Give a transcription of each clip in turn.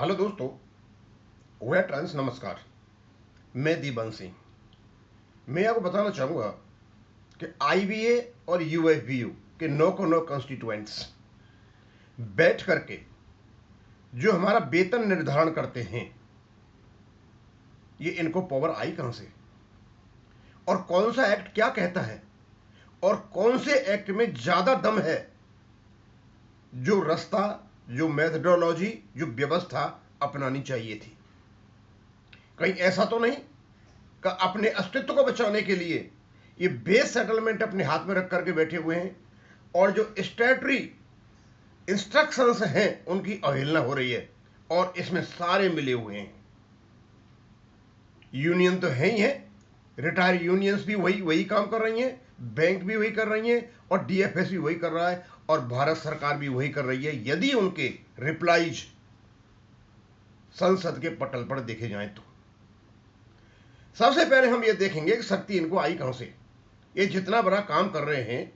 Hello दोस्तों, wait trans नमस्कार। मैं दीपन सिंह। मैं आपको बताना चाहूँगा कि आईबीए और यूएफबीयू के 9 को 9 कॉन्स्टिट्यूएंट्स बैठ करके जो हमारा वेतन निर्धारण करते हैं, ये इनको पावर आई कहाँ से और कौन सा एक्ट क्या कहता है और कौन से एक्ट में ज़्यादा दम है, जो रास्ता, जो मेथडोलॉजी, जो व्यवस्था अपनानी चाहिए थी। कहीं ऐसा तो नहीं कि अपने अस्तित्व को बचाने के लिए ये बेस सेटलमेंट अपने हाथ में रख करके बैठे हुए हैं और जो स्टैट्यूटरी इंस्ट्रक्शंस हैं उनकी अवहेलना हो रही है और इसमें सारे मिले हुए हैं। यूनियन तो है ही है, रिटायर यूनियंस भी वही काम कर रही हैं, बैंक भी वही कर रही हैं और डीएफएस भी वही कर रहा है और भारत सरकार भी वही कर रही है, यदि उनके रिप्लाईज संसद के पटल पर देखे जाएं तो। सबसे पहले हम ये देखेंगे कि शक्ति इनको आई कहां से। ये जितना बड़ा काम कर रहे हैं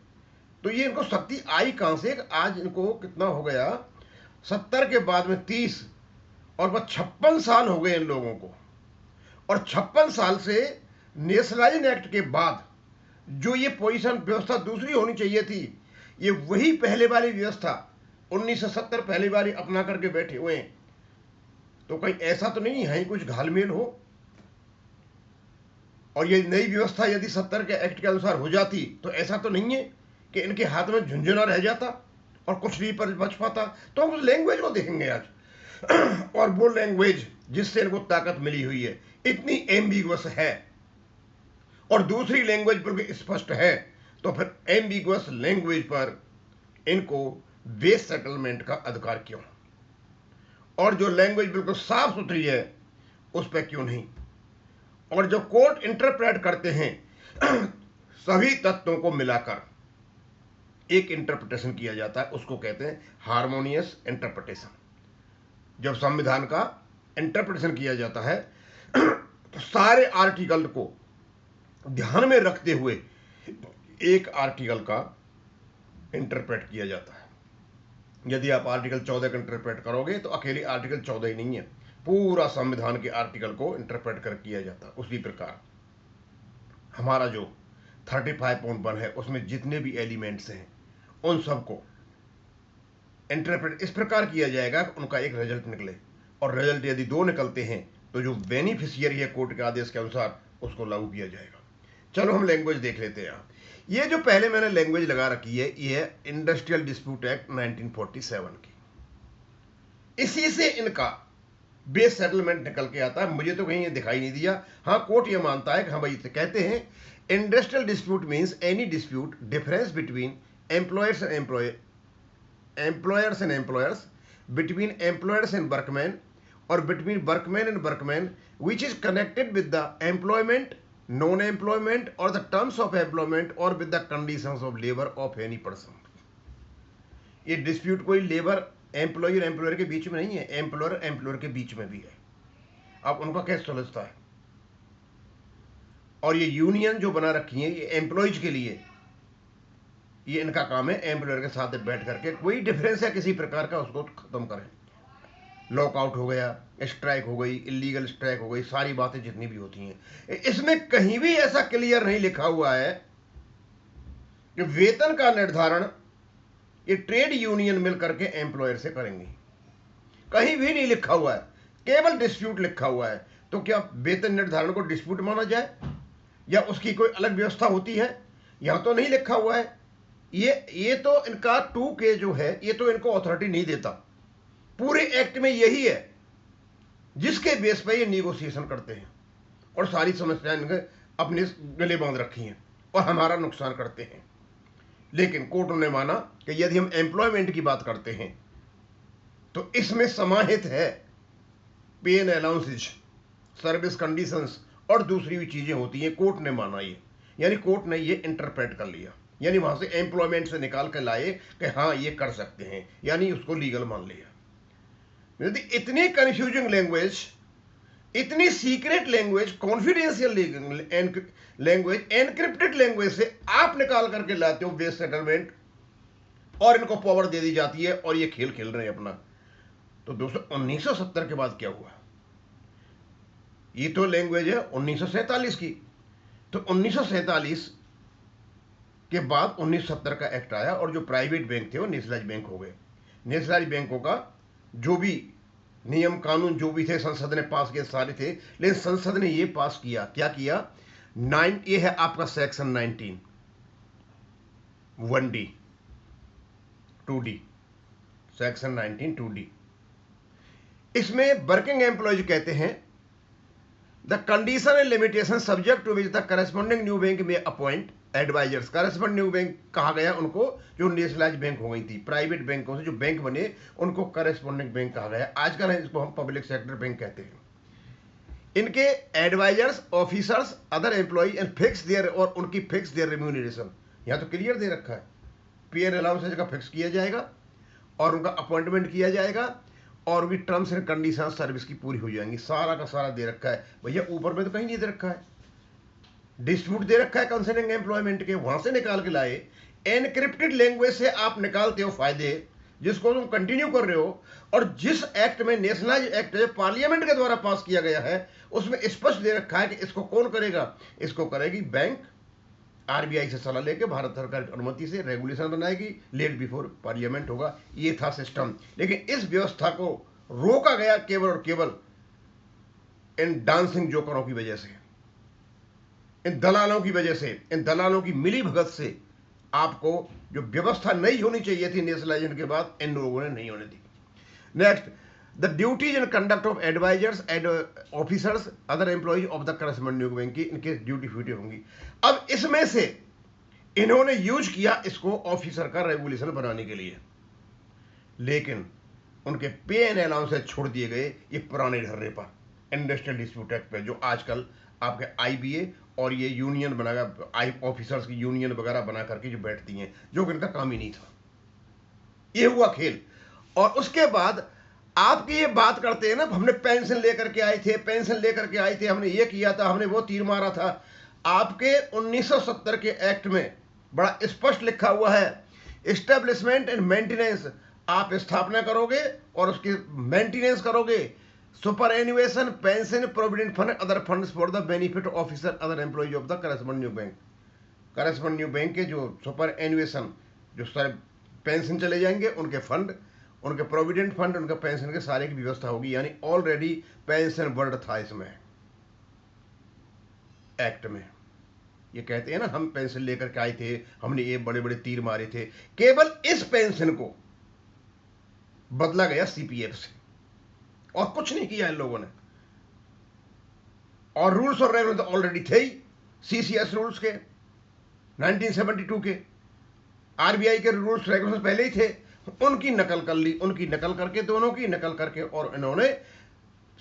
तो ये इनको शक्ति आई कहां से। आज इनको कितना हो गया, 70 के बाद में 30 और बस 56 साल हो गए इन लोगों को। और 56 साल से नेशनलाइजेशन एक्ट के बाद जो ये पोजीशन व्यवस्था दूसरी होनी चाहिए थी, ये वही पहले वाली व्यवस्था 1970 पहली बारी अपना करके बैठे हुए हैं। तो कहीं ऐसा तो नहीं है कुछ घालमेल हो और ये नई व्यवस्था यदि 70 के एक्ट के अनुसार हो जाती तो ऐसा तो नहीं है कि इनके हाथ में झुंझुना रह जाता और कुछ नहीं पर बच पाता। तो हम उस लैंग्वेज को देखेंगे आज और वो लैंग्वेज जिससे इनको ताकत मिली हुई है इतनी एम्बिगुअस है और दूसरी लैंग्वेज बिल्कुल स्पष्ट है, तो फिर एम्बिगुअस लैंग्वेज पर इनको बेस सेटलमेंट का अधिकार क्यों, और जो लैंग्वेज बिल्कुल साफ सुथरी है उस पर क्यों नहीं। और जो कोर्ट इंटरप्रेट करते हैं सभी तत्वों को मिलाकर एक इंटरप्रिटेशन किया जाता है, उसको कहते हैं हार्मोनियस इंटरप्रिटेशन। जब संविधान का इंटरप्रिटेशन किया जाता है तो सारे आर्टिकल को ध्यान में रखते हुए एक आर्टिकल का इंटरप्रेट किया जाता है। यदि आप आर्टिकल 14 का इंटरप्रेट करोगे तो अकेले आर्टिकल 14 ही नहीं है, पूरा संविधान के आर्टिकल को इंटरप्रेट कर किया जाता है। उसी प्रकार हमारा जो 35.1 है उसमें जितने भी एलिमेंट्स हैं उन सबको इंटरप्रेट इस प्रकार किया जाएगा कि उनका एक रिजल्ट निकले, और रिजल्ट यदि 2 निकलते हैं तो जो बेनिफिशियरी है कोर्ट के आदेश के अनुसार उसको लागू किया जाएगा। चलो हम लैंग्वेज देख लेते हैं। ये जो पहले मैंने लैंग्वेज लगा रखी है ये है इंडस्ट्रियल डिस्प्यूट एक्ट 1947 की। इसी से इनका बेस सेटलमेंट निकल के आता है। मुझे तो कहीं ये दिखाई नहीं दिया। हाँ, कोर्ट ये मानता है कि हाँ भाई, कहते हैं industrial dispute means any dispute difference between employers and employers, between employers and workmen, or between workmen and workmen, which is connected with the employment, non-employment, or the terms of employment, or with the conditions of labor of any person। ये dispute कोई labour employ और employer के बीच में नहीं है, employer के बीच में भी है। अब उनका कैसे सुलझता है। और ये यूनियन जो बना रखी है ये एम्प्लॉयज के लिए, ये इनका काम है एम्प्लॉयर के साथ बैठ करके कोई डिफरेंस है किसी प्रकार का उसको खत्म करें। लॉकआउट हो गया, स्ट्राइक हो गई, इलीगल स्ट्राइक हो गई, सारी बातें जितनी भी होती हैं, इसमें कहीं भी ऐसा क्लियर नहीं लिखा हुआ है कि वेतन का निर्धारण ये ट्रेड यूनियन मिल करके एम्प्लॉयर से करेंगे। कहीं भी नहीं लिखा हुआ है, केवल डिस्प्यूट लिखा हुआ है। तो क्या वेतन निर्धारण को डिस्प्यूट माना जाए या उसकी कोई अलग व्यवस्था होती है? यहां तो नहीं लिखा हुआ है। ये तो इनका 2K जो है ये तो इनको अथॉरिटी नहीं देता। पूरे एक्ट में यही है जिसके बेस पर ये निगोशिएशन करते हैं और सारी समस्याएं इनके अपने गले बांध रखी हैं और हमारा नुकसान करते हैं। लेकिन कोर्ट ने माना कि यदि हम एम्प्लॉयमेंट की बात करते हैं तो इसमें समाहित है पे एंड अलाउंसेज, सर्विस कंडीशंस और दूसरी भी चीजें होती हैं। कोर्ट ने माना ये, यानी कोर्ट ने ये इंटरप्रेट कर लिया, यानी वहां से एम्प्लॉयमेंट से निकाल कर लाए कि हाँ ये कर सकते हैं, यानी उसको लीगल मान लिया। यदि इतनी कंफ्यूजिंग लैंग्वेज, इतनी secret language, confidential language, encrypted language से आप निकाल करके लाते हो बेस सेटलमेंट और इनको पावर दे दी जाती है और ये खेल खेल रहे हैं अपना। तो दोस्तों 1970 के बाद क्या हुआ? ये तो लैंग्वेज है 1947 की। तो 1947 के बाद 1970 का एक्ट आया और जो प्राइवेट बैंक थे वो नेशनलाइज बैंक हो गए। नेशनलाइज बैंकों का जो भी नियम कानून जो भी थे संसद ने पास किए सारे थे, लेकिन संसद ने ये पास किया, क्या किया? ये है आपका section 19 1D 2D, section 19 2D। इसमें वर्किंग एम्प्लॉयज कहते हैं the condition and limitation subject to which the corresponding new bank में appoint advisers. Corresponding new bank कहा गया उनको जो नेशनलाइज बैंक हो गई थी, प्राइवेट बैंकों से जो बैंक बने उनको करस्पॉन्डिंग बैंक कहा गया। आजकल इसको हम पब्लिक सेक्टर बैंक कहते हैं। इनके advisers, officers, other employ and fix their, और उनकी फिक्स देयर रेम्यूनरेशन। यहां तो क्लियर दे रखा है, पे एंड अलाउंसेज का फिक्स किया जाएगा और उनका अपॉइंटमेंट किया जाएगा और उनकी टर्म्स एंड कंडीशन सर्विस की पूरी हो जाएंगी। सारा का सारा दे रखा है भैया, ऊपर में तो कहीं नहीं दे रखा है। डिस्प्यूट दे रखा है कंसर्निंग एम्प्लॉयमेंट के, वहां से निकाल के लाए। एनक्रिप्टेड लैंग्वेज से आप निकालते हो फायदे जिसको तुम कंटिन्यू कर रहे हो, और जिस एक्ट में नेशनलाइज एक्ट पार्लियामेंट के द्वारा पास किया गया है उसमें स्पष्ट दे रखा है कि इसको कौन करेगा। इसको करेगी बैंक, आरबीआई से सलाह लेके भारत सरकार की अनुमति से रेगुलेशन बनाएगी, लेट बिफोर पार्लियामेंट होगा। ये था सिस्टम। लेकिन इस व्यवस्था को रोका गया केवल और केवल इन डांसिंग जोकरों की वजह से, इन दलालों की वजह से, इन दलालों की मिली भगत से। आपको जो व्यवस्था नहीं होनी चाहिए थी नेशनलाइजेशन के बाद, इन लोगों ने नहीं होने दी। Next, the duties and conduct of advisers and officers other employees of the corresponding bank की इनके ड्यूटी फ्यूटी होंगी। अब इसमें से इन्होंने यूज किया इसको ऑफिसर का रेगुलेशन बनाने के लिए, लेकिन उनके पे एंड अलाउंसेस छोड़ दिए गए ये पुराने ढर्रे पर, इंडस्ट्रियल डिस्प्यूट एक्ट पे, जो आजकल आपके आईबीए और ये यूनियन बनाकर ऑफिसर्स की यूनियन वगैरह बना करके जो बैठती हैं, जो कि इनका काम ही नहीं था। ये हुआ खेल। और उसके बाद आपकी ये बात करते हैं ना, हमने पेंशन लेकर के आए थे, पेंशन लेकर के आए थे, हमने ये किया था, हमने वो तीर मारा था। आपके 1970 के एक्ट में बड़ा स्पष्ट लिखा हुआ है, एस्टेब्लिशमेंट एंड मेंटेनेंस। आप स्थापना करोगे और उसकी मेंटेनेंस करोगे, superannuation, pension, provident fund, other funds for the benefit officer other employees of the corresponding bank. Corresponding bank के जो सुपर एन्युएशन, जो सारे पेंशन चले जाएंगे, उनके फंड, उनके प्रोविडेंट फंड, उनके पेंशन के सारे की व्यवस्था होगी। यानी ऑलरेडी पेंशन वर्ड था इसमें एक्ट में। ये कहते हैं ना, हम पेंशन लेकर के आए थे, हमने ये बड़े बड़े तीर मारे थे। केवल इस पेंशन को बदला गया सीपीएफ से, और कुछ नहीं किया इन लोगों ने। और रूल्स और रेगुलेशन तो ऑलरेडी थे ही, सीसीएस रूल्स के 1972 के, आरबीआई के रूल्स रेगुलेशन पहले ही थे, उनकी नकल कर ली, उनकी नकल करके, दोनों की नकल करके, और इन्होंने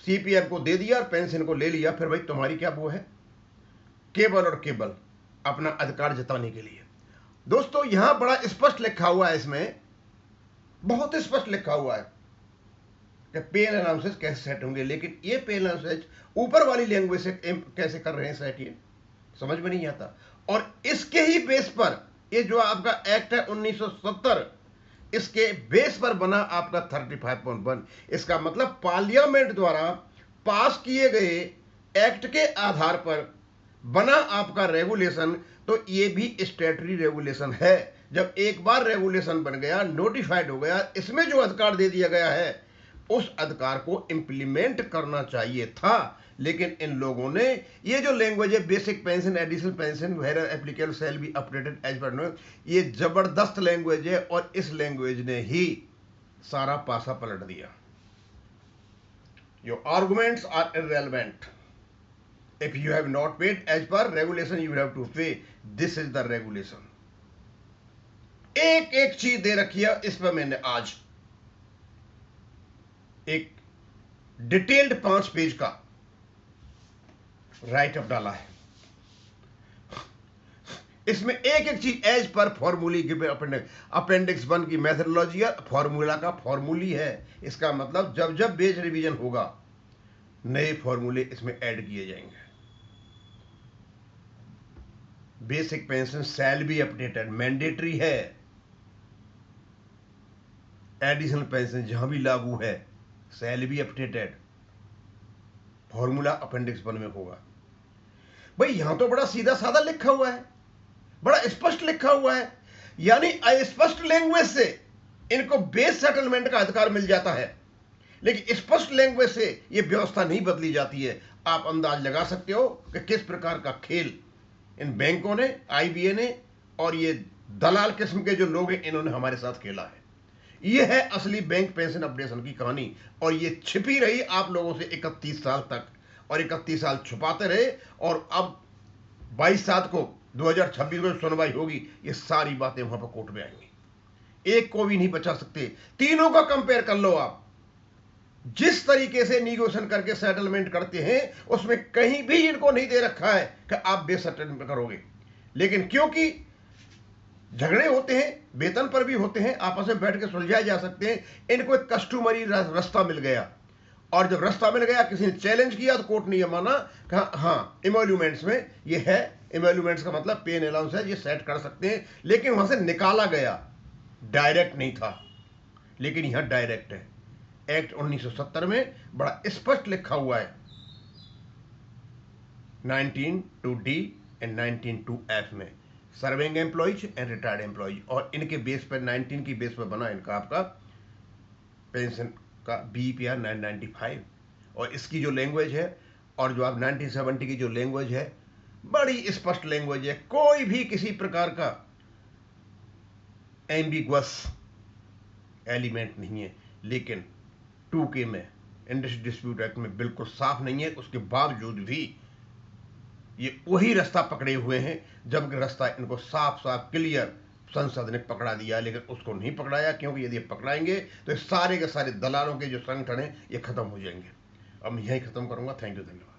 सीपीएफ को दे दिया और पेंशन को ले लिया। फिर भाई तुम्हारी क्या वो है, केवल और केवल अपना अधिकार जताने के लिए। दोस्तों यहां बड़ा स्पष्ट लिखा हुआ है, इसमें बहुत स्पष्ट लिखा हुआ है कि पे एंड अलाउंसेस कैसे सेट होंगे। लेकिन ये पे एंड अलाउंसेस ऊपर वाली लैंग्वेज से कैसे कर रहे हैं सेट, ये समझ में नहीं आता। और इसके ही बेस पर ये जो आपका एक्ट है 1970, इसके बेस पर बना आपका 35.1। इसका मतलब पार्लियामेंट द्वारा पास किए गए एक्ट के आधार पर बना आपका रेगुलेशन। तो ये भी स्टैट्यूटरी रेगुलेशन है। जब एक बार रेगुलेशन बन गया, नोटिफाइड हो गया, इसमें जो अधिकार दे दिया गया है उस अधिकार को इंप्लीमेंट करना चाहिए था। लेकिन इन लोगों ने ये जो लैंग्वेज है, basic pension, additional pension, where applicable shall be updated as per, ये जबरदस्त लैंग्वेज है, और इस लैंग्वेज ने ही सारा पासा पलट दिया। Your arguments are irrelevant. If you have not paid as per regulation, you have to pay, this is the regulation. एक एक चीज दे रखी है इस पर। मैंने आज एक डिटेल्ड 5 पेज का राइट अप डाला है। इसमें एक एक चीज as per formulae given, appendix 1 की मेथडोलॉजी फॉर्मूला का फॉर्मूली है। इसका मतलब जब जब बेस रिवीजन होगा नए फॉर्मूले इसमें ऐड किए जाएंगे। Basic pension shell be updated, mandatory है। एडिशनल पेंशन जहां भी लागू है शैल बी अपडेटेड, फॉर्मूला अपेंडिक्स 1 में होगा। भाई यहां तो बड़ा सीधा साधा लिखा हुआ है, बड़ा स्पष्ट लिखा हुआ है, यानी अस्पष्ट लैंग्वेज से इनको बेस सेटलमेंट का अधिकार मिल जाता है, लेकिन स्पष्ट लैंग्वेज से यह व्यवस्था नहीं बदली जाती है। आप अंदाज लगा सकते हो कि किस प्रकार का खेल इन बैंकों ने, आईबीए ने और ये दलाल किस्म के जो लोग हैं इन्होंने हमारे साथ खेला है। यह है असली बैंक पेंशन अपडेशन की कहानी, और ये छिपी रही आप लोगों से 31 साल तक, और 31 साल छुपाते रहे, और अब 22/7 को 2026 को सुनवाई होगी, ये सारी बातें वहां पर कोर्ट में आएंगी, एक को भी नहीं बचा सकते। तीनों का कंपेयर कर लो आप, जिस तरीके से निगोशिएशन करके सेटलमेंट करते हैं उसमें कहीं भी इनको नहीं दे रखा है कि आप बेस सेटलमेंट करोगे, लेकिन क्योंकि झगड़े होते हैं, वेतन पर भी होते हैं, आपस में बैठ के सुलझाए जा सकते हैं, इनको एक कस्टमरी रास्ता मिल गया, और जब रास्ता मिल गया किसी ने चैलेंज किया तो कोर्ट ने यह माना कि हाँ इमोल्यूमेंट्स में ये है, इमोल्यूमेंट्स का मतलब पे एंड अलाउंस है, ये सेट कर सकते हैं, लेकिन वहां से निकाला गया, डायरेक्ट नहीं था, लेकिन यहां डायरेक्ट है। एक्ट 1970 में बड़ा स्पष्ट लिखा हुआ है 19(2)D एंड 19(2)F में, serving employees and retired employees, और इनके बेस पर 19 की बेस पर बना इनका आपका पेंशन का BPR 995, और इसकी जो लैंग्वेज है और जो आप 1970 की जो लैंग्वेज है, बड़ी स्पष्ट लैंग्वेज है, कोई भी किसी प्रकार का एम्बिगुअस एलिमेंट नहीं है, लेकिन 2K में इंडस्ट्री डिस्प्यूट एक्ट में बिल्कुल साफ नहीं है। उसके बावजूद भी ये वही रास्ता पकड़े हुए हैं, जबकि रास्ता इनको साफ साफ क्लियर संसद ने पकड़ा दिया, लेकिन उसको नहीं पकड़ाया, क्योंकि यदि पकड़ाएंगे तो सारे के सारे दलालों के जो संगठन हैं ये खत्म हो जाएंगे। अब मैं यही खत्म करूंगा। थैंक यू, धन्यवाद।